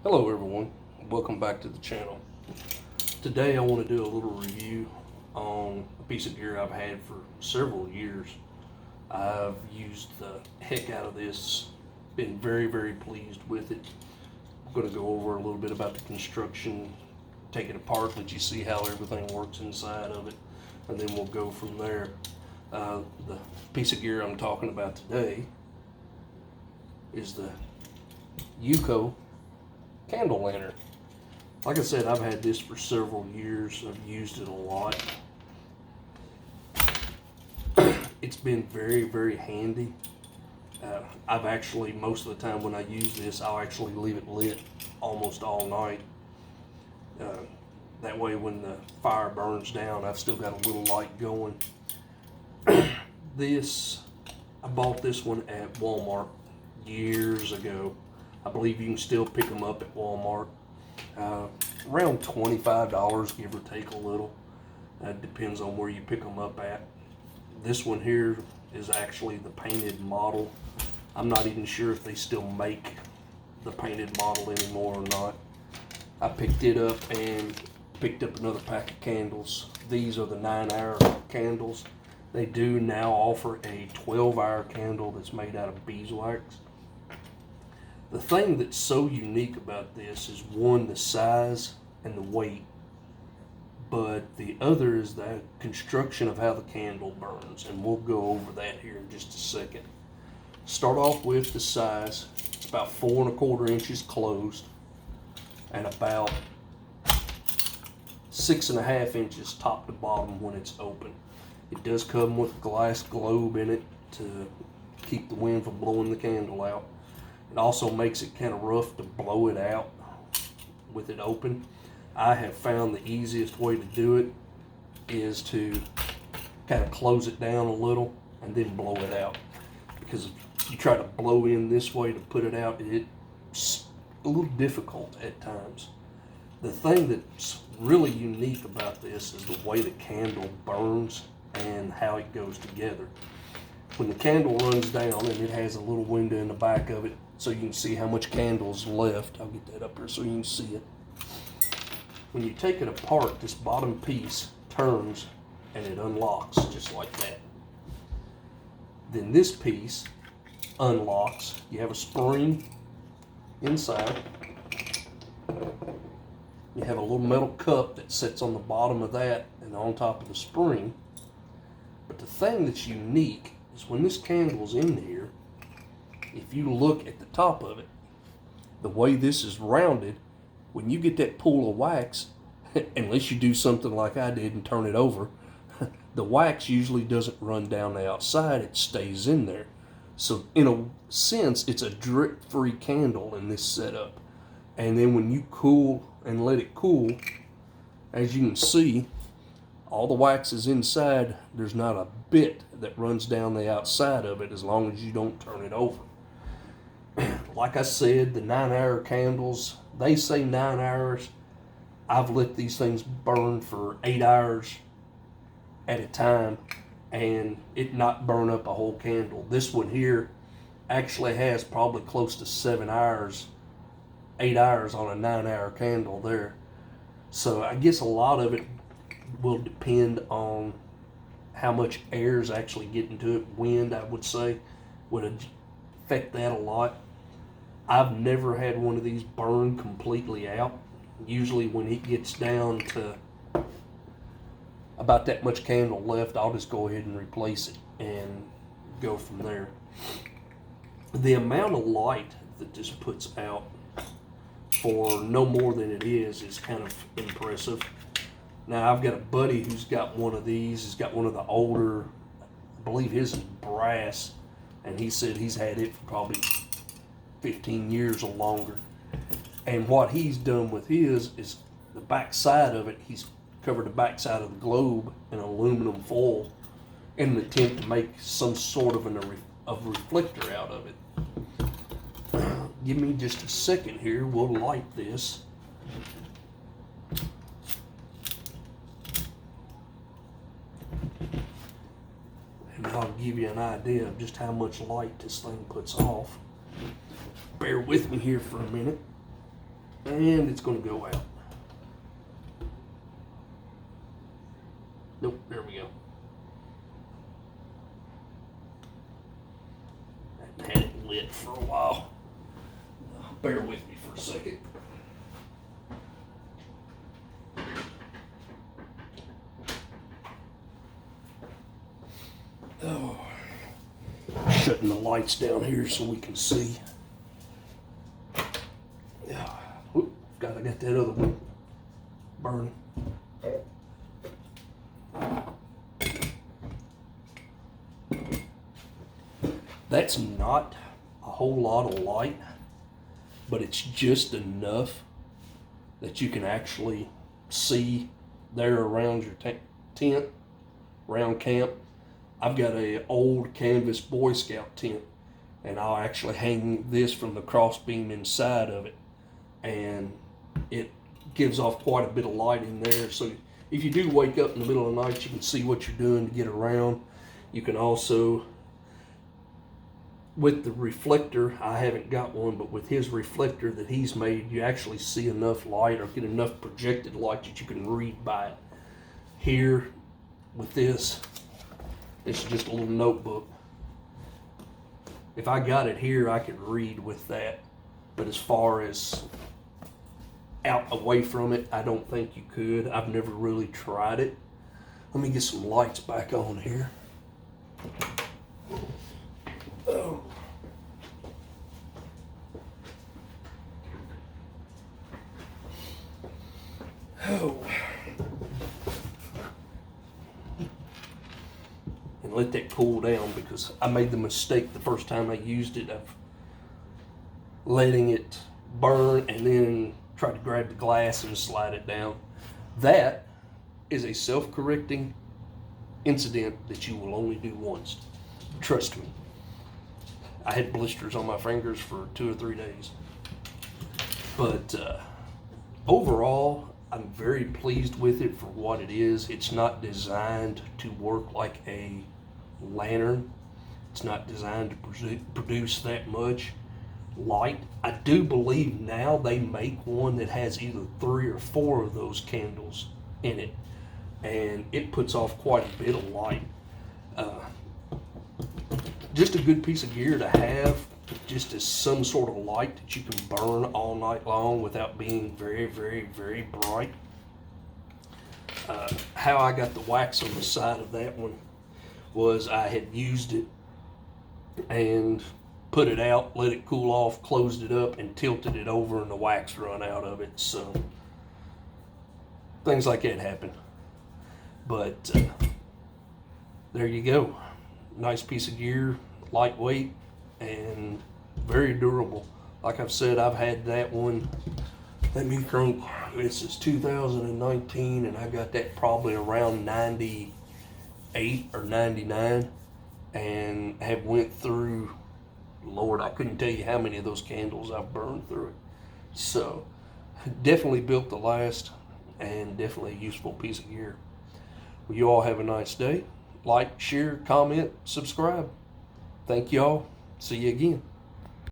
Hello everyone, welcome back to the channel. Today I want to do a little review on a piece of gear I've had for several years. I've used the heck out of this, been very pleased with it. I'm going to go over a little bit about the construction, take it apart, let you see how everything works inside of it, and then we'll go from there. The piece of gear I'm talking about today is the UCO Candle Lantern. Like I said, I've had this for several years. I've used it a lot. It's been very handy. I've actually, most of the time when I use this, I'll actually leave it lit almost all night. That way when the fire burns down, I've still got a little light going. I bought this one at Walmart years ago. I believe you can still pick them up at Walmart. Around $25, give or take a little. Depends on where you pick them up at. This one here is actually the painted model. I'm not even sure if they still make the painted model anymore or not. I picked it up and picked up another pack of candles. These are the 9-hour candles. They do now offer a 12-hour candle that's made out of beeswax. The thing that's so unique about this is, one, the size and the weight, but the other is the construction of how the candle burns, and we'll go over that here in just a second. Start off with the size. It's about 4¼ inches closed and about 6½ inches top to bottom when it's open. It does come with a glass globe in it to keep the wind from blowing the candle out. It also makes it kind of rough to blow it out with it open. I have found the easiest way to do it is to kind of close it down a little and then blow it out. Because if you try to blow in this way to put it out, it's a little difficult at times. The thing that's really unique about this is the way the candle burns and how it goes together. When the candle runs down, and it has a little window in the back of it so you can see how much candle's left. I'll get that up here so you can see it. When you take it apart, this bottom piece turns and it unlocks just like that. Then this piece unlocks. You have a spring inside. You have a little metal cup that sits on the bottom of that and on top of the spring. But the thing that's unique is when this candle's in here, if you look at the top of it, the way this is rounded, when you get that pool of wax, unless you do something like I did and turn it over, the wax usually doesn't run down the outside, it stays in there. So in a sense, it's a drip-free candle in this setup. And then when you cool and let it cool, as you can see, all the wax is inside. There's not a bit that runs down the outside of it as long as you don't turn it over. Like I said, the 9-hour candles, they say 9 hours. I've let these things burn for 8 hours at a time and it not burn up a whole candle. This one here actually has probably close to 7 hours, 8 hours on a 9-hour candle there. So I guess a lot of it will depend on how much air is actually getting to it. Wind, I would say, would affect that a lot. I've never had one of these burn completely out. Usually when it gets down to about that much candle left, I'll just go ahead and replace it and go from there. The amount of light that this puts out for no more than it is kind of impressive. Now I've got a buddy who's got one of these. He's got one of the older, I believe his is brass, and he said he's had it for probably 15 years or longer. And what he's done with his is the back side of it, he's covered the back side of the globe in aluminum foil in an attempt to make some sort of a reflector out of it. Give me just a second here, we'll light this. And I'll give you an idea of just how much light this thing puts off. Bear with me here for a minute. And it's going to go out. Nope, there we go. I haven't had it lit for a while. Bear with me for a second. Oh, shutting the lights down here so we can see. Yeah, whoop, I got that other one burning. That's not a whole lot of light, but it's just enough that you can actually see there around your tent, around camp. I've got a old canvas Boy Scout tent, and I'll actually hang this from the crossbeam inside of it, and it gives off quite a bit of light in there. So if you do wake up in the middle of the night, you can see what you're doing to get around. You can also, with the reflector, I haven't got one, but with his reflector that he's made, you actually see enough light or get enough projected light that you can read by it. Here, with this, it's just a little notebook. If I got it here, I could read with that. But as far as out away from it, I don't think you could. I've never really tried it. Let me get some lights back on here. Oh. Oh. And let that cool down, because I made the mistake the first time I used it of letting it burn and then try to grab the glass and slide it down. That is a self-correcting incident that you will only do once. Trust me. I had blisters on my fingers for 2 or 3 days. But overall, I'm very pleased with it for what it is. It's not designed to work like a lantern. It's not designed to produce that much light. I do believe now they make one that has either 3 or 4 of those candles in it, and it puts off quite a bit of light. Just a good piece of gear to have, just as some sort of light that you can burn all night long without being very, very, very bright. How I got the wax on the side of that one was I had used it and put it out, let it cool off, closed it up, and tilted it over, and the wax run out of it. So things like that happen. But there you go. Nice piece of gear, lightweight, and very durable. Like I've said, I've had that one. Let me think. This is 2019, and I got that probably around 98 or 99, and have went through, Lord, I couldn't tell you how many of those candles I've burned through it. So definitely built to last, and definitely a useful piece of gear. Well, you all have a nice day. Like, share, comment, subscribe. Thank y'all. See you again.